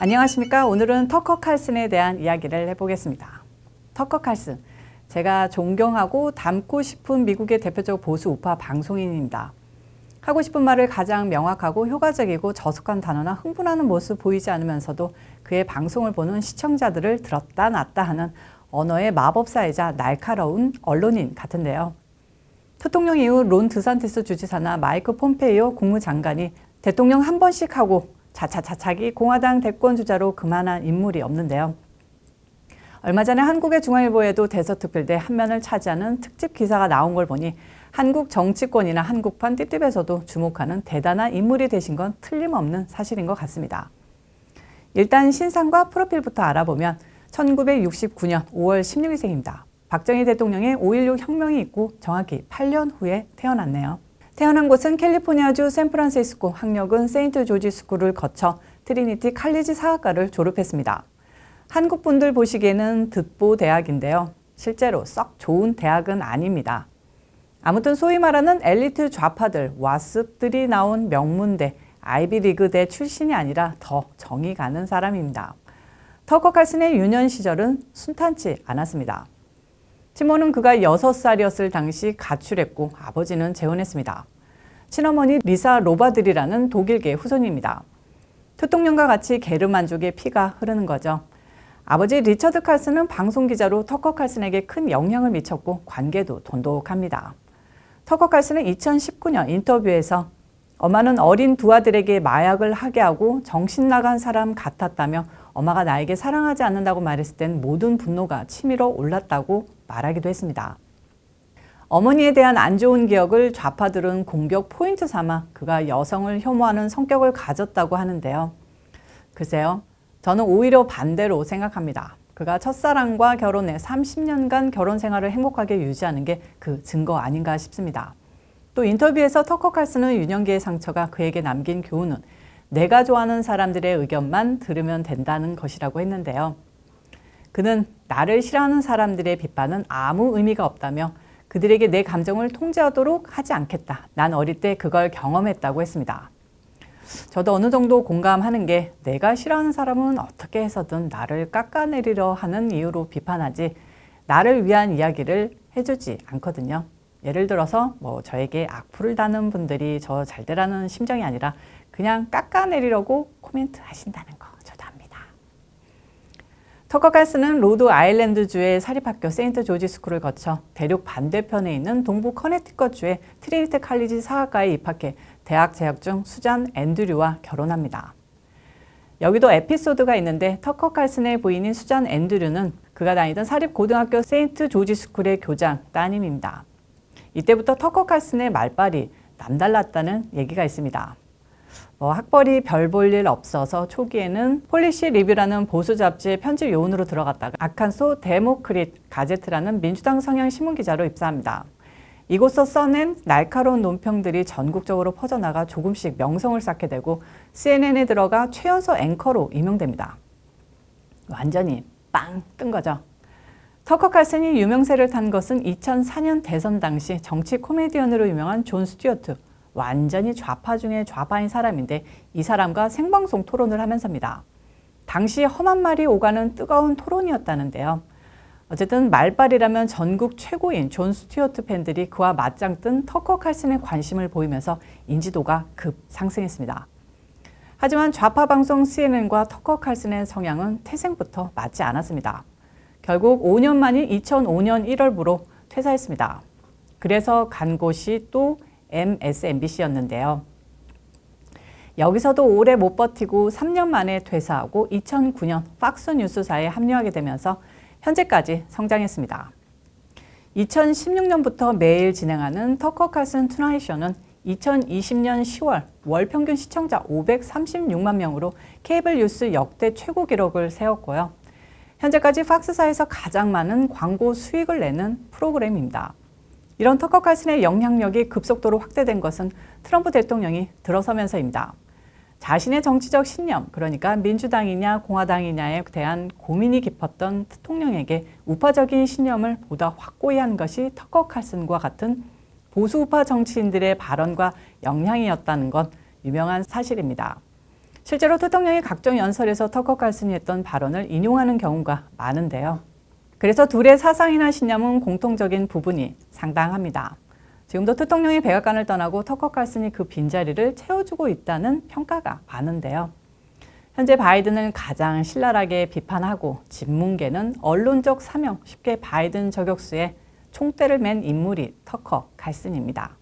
안녕하십니까. 오늘은 터커 칼슨에 대한 이야기를 해보겠습니다. 터커 칼슨, 제가 존경하고 닮고 싶은 미국의 대표적 보수 우파 방송인입니다. 하고 싶은 말을 가장 명확하고 효과적이고 저속한 단어나 흥분하는 모습 보이지 않으면서도 그의 방송을 보는 시청자들을 들었다 놨다 하는 언어의 마법사이자 날카로운 언론인 같은데요. 대통령 이후 론 드산티스 주지사나 마이크 폼페이오 국무장관이 대통령 한 번씩 하고 자기 공화당 대권 주자로 그만한 인물이 없는데요. 얼마 전에 한국의 중앙일보에도 대서특필 한 면을 차지하는 특집 기사가 나온 걸 보니 한국 정치권이나 한국판 띠띠에서도 주목하는 대단한 인물이 되신 건 틀림없는 사실인 것 같습니다. 일단 신상과 프로필부터 알아보면 1969년 5월 16일생입니다. 박정희 대통령의 5.16 혁명이 있고 정확히 8년 후에 태어났네요. 태어난 곳은 캘리포니아주 샌프란시스코, 학력은 세인트 조지 스쿨을 거쳐 트리니티 칼리지 사학과를 졸업했습니다. 한국 분들 보시기에는 듣보 대학인데요. 실제로 썩 좋은 대학은 아닙니다. 아무튼 소위 말하는 엘리트 좌파들, 와습들이 나온 명문대, 아이비리그대 출신이 아니라 더 정이 가는 사람입니다. 터커 칼슨의 유년 시절은 순탄치 않았습니다. 친모는 그가 6살이었을 당시 가출했고 아버지는 재혼했습니다. 친어머니 리사 로바들이라는 독일계 후손입니다. 대통령과 같이 게르만족의 피가 흐르는 거죠. 아버지 리처드 칼슨은 방송기자로 터커 칼슨에게 큰 영향을 미쳤고 관계도 돈독합니다. 터커 칼슨은 2019년 인터뷰에서 엄마는 어린 두 아들에게 마약을 하게 하고 정신 나간 사람 같았다며 엄마가 나에게 사랑하지 않는다고 말했을 땐 모든 분노가 치밀어 올랐다고 말하기도 했습니다. 어머니에 대한 안 좋은 기억을 좌파들은 공격 포인트 삼아 그가 여성을 혐오하는 성격을 가졌다고 하는데요. 글쎄요, 저는 오히려 반대로 생각합니다. 그가 첫사랑과 결혼해 30년간 결혼 생활을 행복하게 유지하는 게 그 증거 아닌가 싶습니다. 또 인터뷰에서 터커 칼슨은 유년기의 상처가 그에게 남긴 교훈은 내가 좋아하는 사람들의 의견만 들으면 된다는 것이라고 했는데요. 그는 나를 싫어하는 사람들의 비판은 아무 의미가 없다며 그들에게 내 감정을 통제하도록 하지 않겠다. 난 어릴 때 그걸 경험했다고 했습니다. 저도 어느 정도 공감하는 게 내가 싫어하는 사람은 어떻게 해서든 나를 깎아내리려 하는 이유로 비판하지 나를 위한 이야기를 해주지 않거든요. 예를 들어서 저에게 악플을 다는 분들이 저 잘 되라는 심정이 아니라 그냥 깎아내리려고 코멘트 하신다는 거 저도 압니다. 터커 칼슨은 로드 아일랜드주의 사립학교 세인트 조지 스쿨을 거쳐 대륙 반대편에 있는 동부 커네티컷주의 트리니티 칼리지 사학과에 입학해 대학 재학 중 수잔 앤드류와 결혼합니다. 여기도 에피소드가 있는데 터커 칼슨의 부인인 수잔 앤드류는 그가 다니던 사립고등학교 세인트 조지 스쿨의 교장 따님입니다. 이때부터 터커 칼슨의 말발이 남달랐다는 얘기가 있습니다. 학벌이 별 볼 일 없어서 초기에는 폴리시 리뷰라는 보수 잡지의 편집 요원으로 들어갔다가 아칸소 데모크릿 가제트라는 민주당 성향 신문기자로 입사합니다. 이곳서 써낸 날카로운 논평들이 전국적으로 퍼져나가 조금씩 명성을 쌓게 되고 CNN에 들어가 최연소 앵커로 임용됩니다. 완전히 빵 뜬 거죠. 터커 칼슨이 유명세를 탄 것은 2004년 대선 당시 정치 코미디언으로 유명한 존 스튜어트, 완전히 좌파 중에 좌파인 사람인데 이 사람과 생방송 토론을 하면서입니다. 당시 험한 말이 오가는 뜨거운 토론이었다는데요. 어쨌든 말발이라면 전국 최고인 존 스튜어트 팬들이 그와 맞짱 뜬 터커 칼슨에 관심을 보이면서 인지도가 급 상승했습니다. 하지만 좌파 방송 CNN과 터커 칼슨의 성향은 태생부터 맞지 않았습니다. 결국 5년 만인 2005년 1월부로 퇴사했습니다. 그래서 간 곳이 또 MSNBC였는데요. 여기서도 오래 못 버티고 3년 만에 퇴사하고 2009년 팍스뉴스사에 합류하게 되면서 현재까지 성장했습니다. 2016년부터 매일 진행하는 터커 칼슨 투나잇 쇼는 2020년 10월 월 평균 시청자 536만 명으로 케이블 뉴스 역대 최고 기록을 세웠고요. 현재까지 팍스사에서 가장 많은 광고 수익을 내는 프로그램입니다. 이런 터커 칼슨의 영향력이 급속도로 확대된 것은 트럼프 대통령이 들어서면서입니다. 자신의 정치적 신념, 그러니까 민주당이냐 공화당이냐에 대한 고민이 깊었던 대통령에게 우파적인 신념을 보다 확고히 한 것이 터커 칼슨과 같은 보수우파 정치인들의 발언과 영향이었다는 건 유명한 사실입니다. 실제로 대통령이 각종 연설에서 터커 칼슨이 했던 발언을 인용하는 경우가 많은데요. 그래서 둘의 사상이나 신념은 공통적인 부분이 상당합니다. 지금도 대통령이 백악관을 떠나고 터커 칼슨이 그 빈자리를 채워주고 있다는 평가가 많은데요. 현재 바이든을 가장 신랄하게 비판하고 진문계는 언론적 사명, 쉽게 바이든 저격수에 총대를 맨 인물이 터커 칼슨입니다.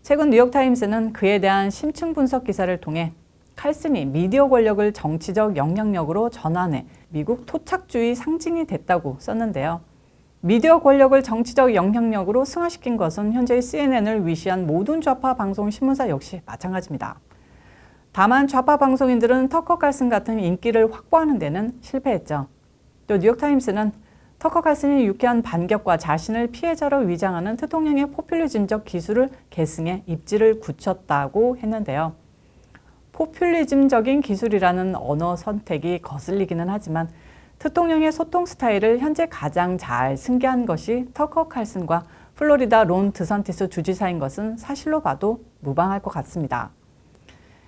최근 뉴욕타임스는 그에 대한 심층 분석 기사를 통해 칼슨이 미디어 권력을 정치적 영향력으로 전환해 미국 토착주의 상징이 됐다고 썼는데요. 미디어 권력을 정치적 영향력으로 승화시킨 것은 현재의 CNN을 위시한 모든 좌파 방송 신문사 역시 마찬가지입니다. 다만 좌파 방송인들은 터커 칼슨 같은 인기를 확보하는 데는 실패했죠. 또 뉴욕타임스는 터커 칼슨이 유쾌한 반격과 자신을 피해자로 위장하는 대통령의 포퓰리즘적 기술을 계승해 입지를 굳혔다고 했는데요. 포퓰리즘적인 기술이라는 언어 선택이 거슬리기는 하지만 대통령의 소통 스타일을 현재 가장 잘 승계한 것이 터커 칼슨과 플로리다 론 드선티스 주지사인 것은 사실로 봐도 무방할 것 같습니다.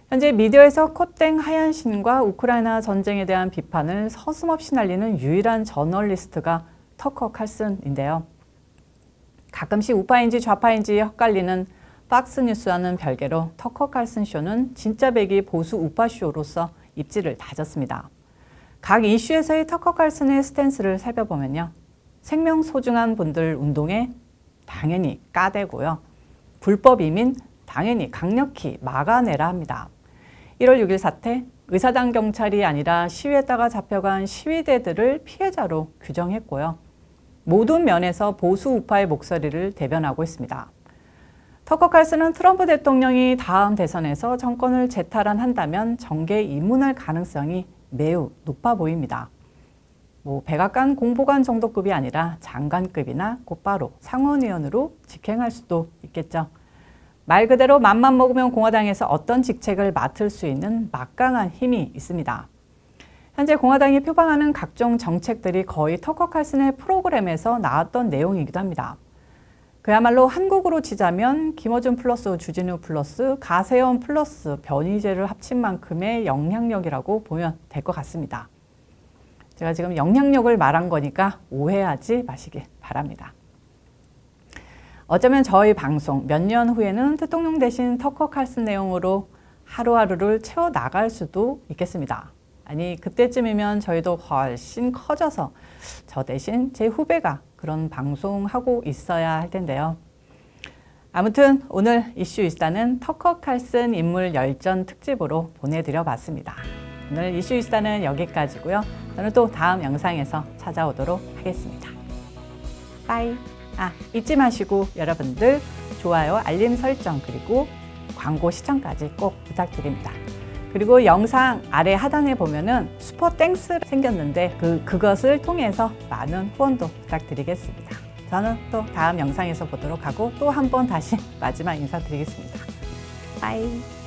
현재 미디어에서 콧땡 하얀 신과 우크라이나 전쟁에 대한 비판을 서슴없이 날리는 유일한 저널리스트가 터커 칼슨인데요. 가끔씩 우파인지 좌파인지 헷갈리는 팍스뉴스와는 별개로 터커 칼슨 쇼는 진짜 배기 보수 우파 쇼로서 입지를 다졌습니다. 각 이슈에서의 터커 칼슨의 스탠스를 살펴보면요. 생명 소중한 분들 운동에 당연히 까대고요. 불법 이민 당연히 강력히 막아내라 합니다. 1월 6일 사태, 의사당 경찰이 아니라 시위에다가 잡혀간 시위대들을 피해자로 규정했고요. 모든 면에서 보수 우파의 목소리를 대변하고 있습니다. 터커 칼슨은 트럼프 대통령이 다음 대선에서 정권을 재탈환한다면 정계에 입문할 가능성이 매우 높아 보입니다. 백악관 공보관 정도급이 아니라 장관급이나 곧바로 상원의원으로 직행할 수도 있겠죠. 말 그대로 맘만 먹으면 공화당에서 어떤 직책을 맡을 수 있는 막강한 힘이 있습니다. 현재 공화당이 표방하는 각종 정책들이 거의 터커 칼슨의 프로그램에서 나왔던 내용이기도 합니다. 그야말로 한국으로 치자면 김어준 플러스 주진우 플러스 가세현 플러스 변희재를 합친 만큼의 영향력이라고 보면 될 것 같습니다. 제가 지금 영향력을 말한 거니까 오해하지 마시길 바랍니다. 어쩌면 저희 방송 몇 년 후에는 대통령 대신 터커 칼슨 내용으로 하루하루를 채워나갈 수도 있겠습니다. 아니 그때쯤이면 저희도 훨씬 커져서 저 대신 제 후배가 그런 방송하고 있어야 할 텐데요. 아무튼 오늘 이슈 이스타는 터커 칼슨 인물 열전 특집으로 보내드려 봤습니다. 오늘 이슈 이스타는 여기까지고요. 저는 또 다음 영상에서 찾아오도록 하겠습니다. 빠이. 잊지 마시고 여러분들 좋아요, 알림 설정 그리고 광고 시청까지 꼭 부탁드립니다. 그리고 영상 아래 하단에 보면은 슈퍼 땡스 생겼는데 그것을 통해서 많은 후원도 부탁드리겠습니다. 저는 또 다음 영상에서 보도록 하고 또 한 번 다시 마지막 인사드리겠습니다. 빠이.